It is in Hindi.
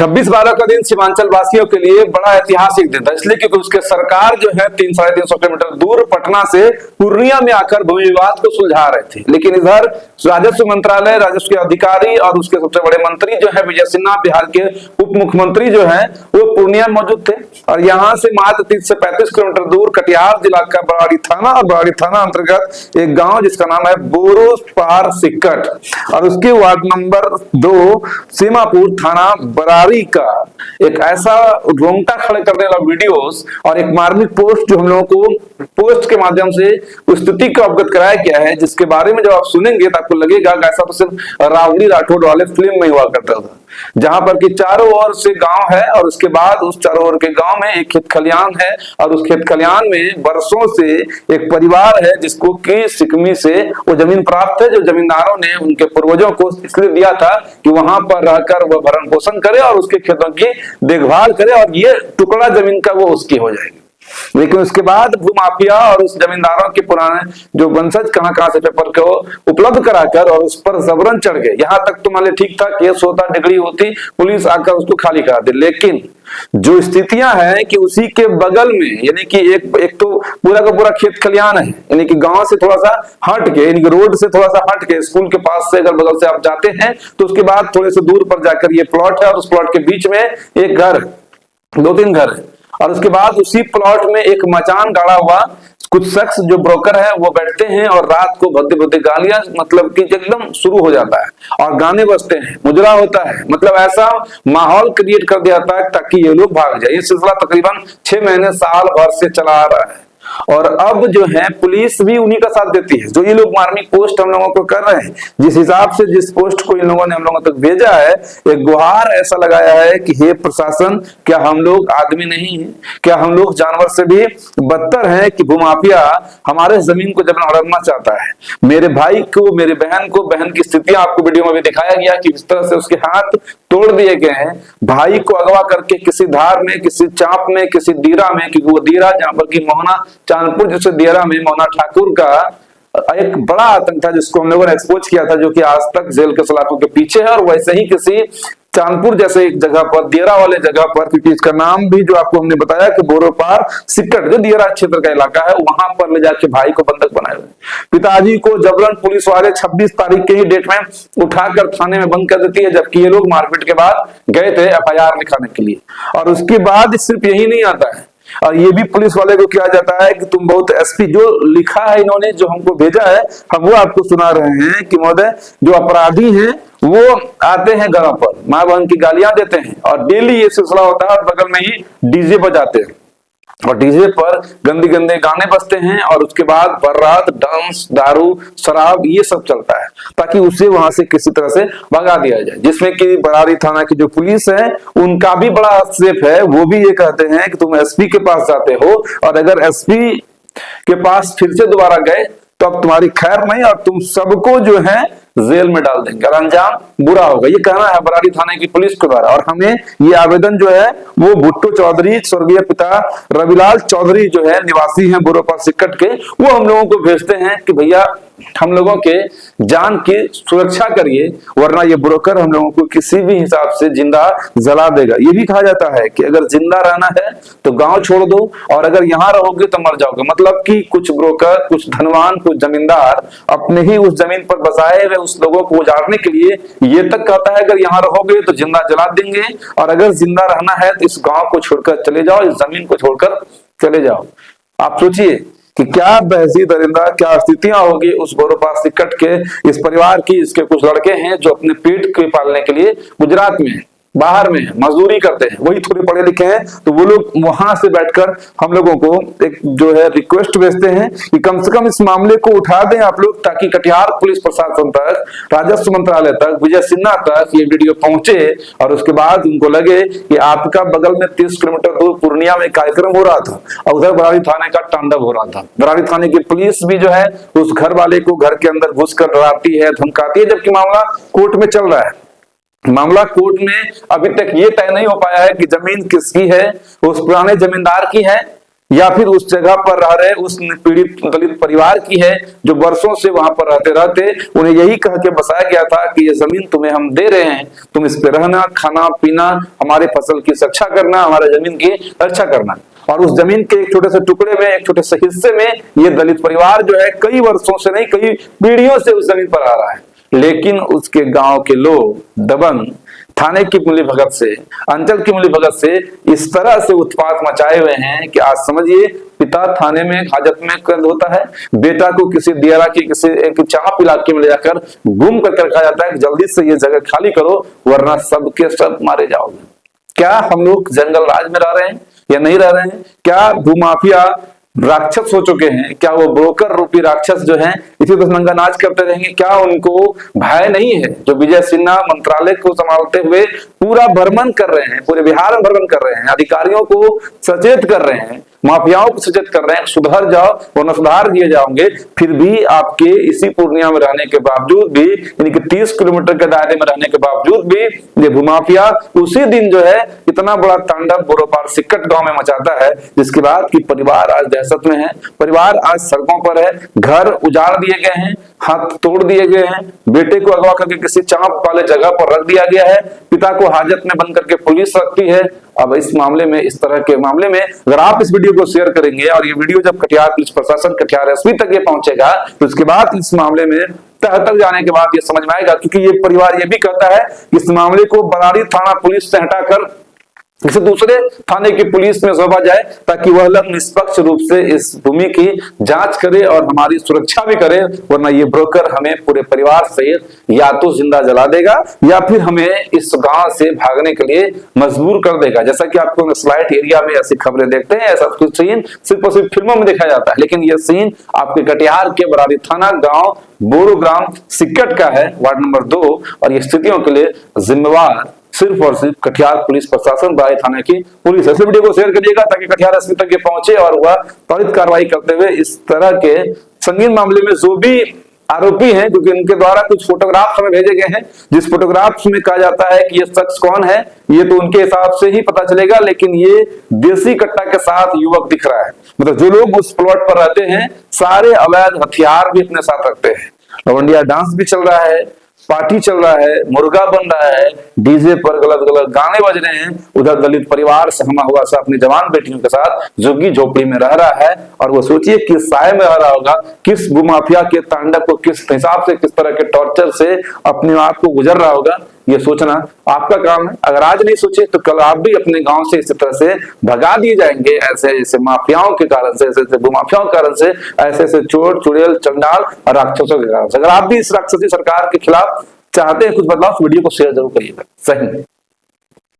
26/12 का दिन सीमांचल वासियों के लिए बड़ा ऐतिहासिक दिन था, इसलिए क्योंकि उसके सरकार जो है 300-350 किलोमीटर दूर पटना से पूर्णिया में आकर भूमि विवाद को सुलझा रहे थे। लेकिन इधर राजस्व मंत्रालय, राजस्व के अधिकारी और उसके सबसे बड़े मंत्री जो है विजय सिन्हा, बिहार के उप मुख्यमंत्री जो है वो पूर्णिया में मौजूद थे। और यहाँ से मात्र 30 से 35 किलोमीटर दूर कटिहार जिला का बराड़ी थाना और बराड़ी थाना अंतर्गत एक गांव जिसका नाम है बोरोपार सिक्कट और उसके वार्ड नंबर 2 सीमापुर थाना बराड़ी का एक ऐसा रोंगटा खड़े करने वाला वीडियोस और एक मार्मिक पोस्ट जो हम लोगों को पोस्ट के माध्यम से उस स्थिति को अवगत कराया गया है, जिसके बारे में जब आप सुनेंगे तो आपको लगेगा कि ऐसा तो सिर्फ रावड़ी राठौड़ वाले फिल्म में हुआ करता था, जहां पर कि चारों ओर से गांव है और उसके बाद उस चारों ओर के गांव में एक खेत खलियान है और उस खेत खलियान में बरसों से एक परिवार है जिसको कि सिकमी से वो जमीन प्राप्त है, जो जमींदारों ने उनके पूर्वजों को इसलिए दिया था कि वहां पर रहकर वह भरण पोषण करे और उसके खेतों की देखभाल करे और ये टुकड़ा जमीन का वो उसकी हो जाएगी। लेकिन उसके बाद भूमाफिया और उस जमींदारों के पुराने जो वंशज कहां से पेपर को उपलब्ध कराकर और उस पर जबरन चढ़ गए। यहाँ तक तो मान ली ठीक था, केस होता, डिग्री होती, पुलिस आकर उसको खाली करा दे। लेकिन जो स्थितियां हैं कि उसी के बगल में यानी कि एक तो पूरा का पूरा खेत खलियान है, यानी कि गांव से थोड़ा सा हट के, यानी कि रोड से थोड़ा सा हट के स्कूल के पास से अगर बगल से आप जाते हैं तो उसके बाद थोड़े से दूर पर जाकर ये प्लॉट है और उस प्लॉट के बीच में एक घर, 2-3 घर है और उसके बाद उसी प्लॉट में एक मचान गाड़ा हुआ, कुछ शख्स जो ब्रोकर है वो बैठते हैं और रात को भद्दे भद्दे गालियां मतलब कि एकदम शुरू हो जाता है और गाने बजते हैं, मुजरा होता है, मतलब ऐसा माहौल क्रिएट कर दिया था ताकि ये लोग भाग जाए। ये सिलसिला तकरीबन 6 महीने साल भर से चला आ रहा है और अब जो है पुलिस भी उन्हीं का साथ देती है। जो ये लोग मार्मिक पोस्ट हम लोगों को कर रहे हैं, जिस हिसाब से जिस पोस्ट को इन लोगों ने हम लोगों तक भेजा है, एक गुहार ऐसा लगाया है कि हे प्रशासन, क्या हम लोग आदमी नहीं है? क्या हम लोग जानवर से भी बदतर हैं कि भूमाफिया हमारे जमीन को जबरन हड़पना चाहता है? मेरे भाई को, मेरे बहन को, बहन की स्थितियां आपको वीडियो में भी दिखाया गया कि इस तरह से उसके हाथ तोड़ दिए गए हैं। भाई को अगवा करके किसी धार में, किसी चाप में, किसी दीरा में, क्योंकि वो दीरा जहां पर की मोहना चांदपुर जैसे दियरा में मोहना ठाकुर का एक बड़ा आतंक था जिसको हम लोगों ने एक्सपोज किया था, जो कि आज तक जेल के सलाखों के पीछे है। और वैसे ही किसी चांदपुर जैसे एक जगह पर, दियरा वाले जगह पर, क्योंकि इसका नाम भी जो आपको हमने बताया कि बोरोपार सिक्कट जो दियरा क्षेत्र का इलाका है, वहां पर ले जाके भाई को बंधक बनाए हुए। पिताजी को जबरन पुलिस वाले 26 तारीख के ही डेट में उठाकर थाने में बंद कर देती है, जबकि ये लोग मारपीट के बाद गए थे FIR लिखाने के लिए। और उसके बाद सिर्फ यही नहीं आता है और ये भी पुलिस वाले को किया जाता है कि तुम बहुत SP जो लिखा है इन्होंने, जो हमको भेजा है, हम वो आपको सुना रहे हैं कि महोदय जो अपराधी हैं वो आते हैं घरों पर, माँ बहन की गालियां देते हैं और डेली ये सिलसिला होता है और बगल में ही डीजे बजाते हैं और डीजे पर गंदे गंदे गाने बजते हैं और उसके बाद बारात, डांस, दारू, शराब ये सब चलता है ताकि उसे वहां से किसी तरह से भगा दिया जाए। जिसमें कि बराड़ी थाना की जो पुलिस है उनका भी बड़ा हस्तक्षेप है। वो भी ये कहते हैं कि तुम SP के पास जाते हो और अगर SP के पास फिर से दोबारा गए तो अब तुम्हारी खैर नहीं और तुम सबको जो है जेल में डाल देंगे और अंजाम बुरा होगा। ये कहना है बराड़ी थाने की पुलिस के द्वारा। और हमें ये आवेदन जो है वो भुट्टो चौधरी, स्वर्गीय पिता रविलाल चौधरी जो है निवासी हैं बोरोपार सिक्कट के, वो हम लोगों को भेजते हैं कि भैया हम लोगों के जान की सुरक्षा करिए, वरना ये ब्रोकर हम लोगों को किसी भी हिसाब से जिंदा जला देगा। ये भी कहा जाता है कि अगर जिंदा रहना है तो गांव छोड़ दो और अगर यहाँ रहोगे तो मर जाओगे। मतलब कि कुछ ब्रोकर, कुछ धनवान, कुछ जमींदार अपने ही उस जमीन पर बसाए हुए उस लोगों को उजाड़ने के लिए ये तक कहता है अगर यहाँ रहोगे तो जिंदा जला देंगे और अगर जिंदा रहना है तो इस गांव को छोड़कर चले जाओ, इस जमीन को छोड़कर चले जाओ। आप सोचिए कि क्या बहसी दरिंदा, क्या स्थितियां होगी उस बोरोपार सिक्कट के इस परिवार की। इसके कुछ लड़के हैं जो अपने पेट के पालने के लिए गुजरात में, बाहर में मजदूरी करते हैं, वही थोड़े पढ़े लिखे हैं, तो वो लोग वहां से बैठकर हम लोगों को एक जो है रिक्वेस्ट भेजते हैं कि कम से कम इस मामले को उठा दें आप लोग, ताकि कटिहार पुलिस प्रशासन तक, राजस्व मंत्रालय तक, विजय सिन्हा तक ये वीडियो पहुंचे और उसके बाद उनको लगे कि आपका बगल में 30 किलोमीटर दूर पूर्णिया में कार्यक्रम हो रहा था और उधर बराड़ी थाने का तांडव हो रहा था। बराड़ी थाने की पुलिस भी जो है उस घर वाले को घर के अंदर घुसकर डराती है, धमकाती है, जबकि मामला कोर्ट में चल रहा है। मामला कोर्ट में अभी तक ये तय नहीं हो पाया है कि जमीन किसकी है, उस पुराने जमींदार की है या फिर उस जगह पर रह रहे उस पीड़ित दलित परिवार की है जो वर्षों से वहां पर रहते रहते उन्हें यही कह के बसाया गया था कि ये जमीन तुम्हें हम दे रहे हैं, तुम इस पे रहना, खाना पीना, हमारे फसल की रक्षा करना, हमारे जमीन की रक्षा करना। और उस जमीन के एक छोटे से टुकड़े में, एक छोटे से हिस्से में ये दलित परिवार जो है कई वर्षों से नहीं, कई पीढ़ियों से उस जमीन पर आ रहा है। लेकिन उसके गांव के लोग दबंग थाने की मिलीभगत से, अंचल की मिलीभगत से इस तरह से उत्पात मचाए हुए हैं कि आज समझिए पिता थाने में हाजत में कैद होता है, बेटा को किसी दियारा की किसी एक चाप इलाके में ले जाकर गुम कर रखा जाता है कि जल्दी से ये जगह खाली करो वरना सबके सब मारे जाओगे। क्या हम लोग जंगल राज में रह रहे हैं या नहीं रह रहे हैं? क्या भूमाफिया राक्षस हो चुके हैं? क्या वो ब्रोकर रूपी राक्षस जो हैं इसी तरह नंगा नाच करते रहेंगे? क्या उनको भय नहीं है जो विजय सिन्हा मंत्रालय को संभालते हुए पूरा भ्रमण कर रहे हैं, पूरे बिहार में भ्रमण कर रहे हैं, अधिकारियों को सचेत कर रहे हैं, माफियाओं को सचेत कर रहे हैं, सुधर जाओ वरना सुधार दिए जाओगे। फिर भी आपके इसी पूर्णिया में रहने के बावजूद भी, यानी कि 30 किलोमीटर के दायरे में रहने के बावजूद भी ये भूमाफिया उसी दिन जो है इतना बड़ा तांडव बोरोपार सिक्कट गांव में मचाता है, जिसके बाद कि परिवार आज दहशत में है, परिवार आज सड़कों पर है, घर उजाड़ दिए गए हैं, हाथ तोड़ दिए गए हैं, बेटे को अगवा करके किसी चांप वाले जगह पर रख दिया गया है, पिता को हाजत में बंद करके पुलिस रखती है। अब इस मामले में, इस तरह के मामले में अगर आप इस वीडियो को शेयर करेंगे और ये वीडियो जब कटिहार पुलिस प्रशासन, कटिहार एसपी तक ये पहुंचेगा तो उसके बाद इस मामले में तह तक जाने के बाद ये समझ में आएगा, क्योंकि ये परिवार ये भी कहता है इस मामले को बरारी थाना पुलिस से हटाकर इसे दूसरे थाने की पुलिस में सौंपा जाए ताकि वह लोग निष्पक्ष रूप से इस भूमि की जांच करे और हमारी सुरक्षा भी करे, वरना ये ब्रोकर हमें पूरे परिवार सहित या तो जिंदा जला देगा या फिर हमें इस गांव से भागने के लिए मजबूर कर देगा। जैसा कि आपको स्लाइड एरिया में ऐसी खबरें देखते हैं, ऐसा कुछ सीन सिर्फ और सिर्फ फिल्मों में देखा जाता है, लेकिन यह सीन आपके कटिहार के बरारी थाना गाँव बोरो ग्राम सिक्कट का है, वार्ड नंबर 2, और ये स्थितियों के लिए जिम्मेवार सिर्फ और सिर्फ कटिहार पुलिस प्रशासन, बरारी थाने की पुलिस। इस वीडियो को शेयर करिएगा ताकि कटिहार एसपी तक ये पहुंचे और वह त्वरित कार्रवाई करते हुए इस तरह के संगीन मामले में जो भी आरोपी हैं, क्योंकि इनके द्वारा कुछ फोटोग्राफ हमें भेजे गए हैं, जिस फोटोग्राफ में कहा जाता है कि ये शख्स कौन है ये तो उनके हिसाब से ही पता चलेगा, लेकिन ये देसी कट्टा के साथ युवक दिख रहा है। मतलब जो लोग उस प्लॉट पर रहते हैं सारे अवैध हथियार भी अपने साथ रखते हैं, लवंडिया डांस भी चल रहा है, पार्टी चल रहा है, मुर्गा बन रहा है, डीजे पर गलत गलत गाने बज रहे हैं, उधर दलित परिवार सहमा हुआ सा अपनी जवान बेटियों के साथ झुग्गी झोपड़ी में रह रहा है। और वो सोचिए किस साय में रह रहा होगा, किस भूमाफिया के तांडव को किस हिसाब से, किस तरह के टॉर्चर से अपने आप को गुजर रहा होगा। ये सोचना आपका काम है। अगर आज नहीं सोचे तो कल आप भी अपने गांव से इसी तरह से भगा दिए जाएंगे, ऐसे ऐसे माफियाओं के कारण से, ऐसे ऐसे भूमाफियाओं के कारण से, ऐसे ऐसे चोर चुड़ैल चंडाल और राक्षसों के कारण से। अगर आप भी इस राक्षसी सरकार के खिलाफ चाहते हैं कुछ बदलाव, वीडियो को शेयर जरूर करिएगा। सही।